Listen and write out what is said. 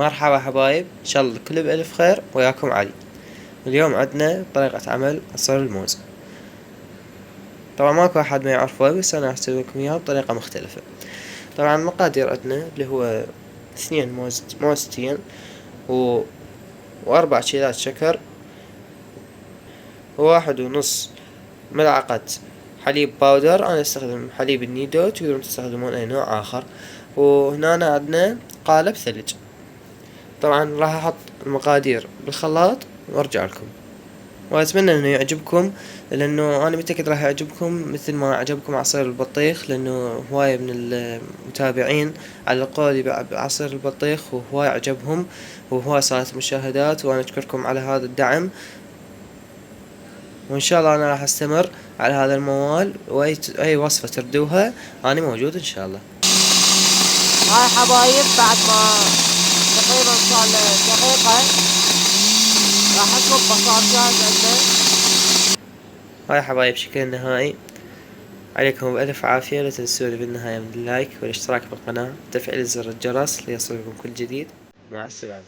مرحبا حبايب، ان شاء الله الكل بألف خير. وياكم علي. اليوم عندنا طريقة عمل عصير الموز. طبعا ماكو احد ما يعرفه، بس انا اسوي لكم اياه بطريقة مختلفة. طبعا المقادير عندنا اللي هو 2 موزتين و4 شيلات شكر، و1.5 ملعقة حليب باودر. انا استخدم حليب النيدو، تقدرون تستخدمون اي نوع اخر. وهنا عندنا قالب ثلج. طبعا راح احط المقادير بالخلاط وارجع لكم، واتمنى انه يعجبكم، لانه انا متأكد راح يعجبكم مثل ما عجبكم عصير البطيخ، لانه هواية من المتابعين علقوا لي بعصير البطيخ وهواي عجبهم، وهواي صارت مشاهدات، وانا اشكركم على هذا الدعم. وان شاء الله انا راح استمر على هذا الموال، واي وصفة تردوها انا موجود ان شاء الله. هاي حبايب بعد ما تقريبا صار دقيقة راح نصب بصل جاهز عندنا. هاي حبايب، شكل نهائي عليكم بألف عافية. لا تنسوني بالنهاية من اللايك والاشتراك بالقناة وتفعيل زر الجرس ليصلكم كل جديد. مع السلامة.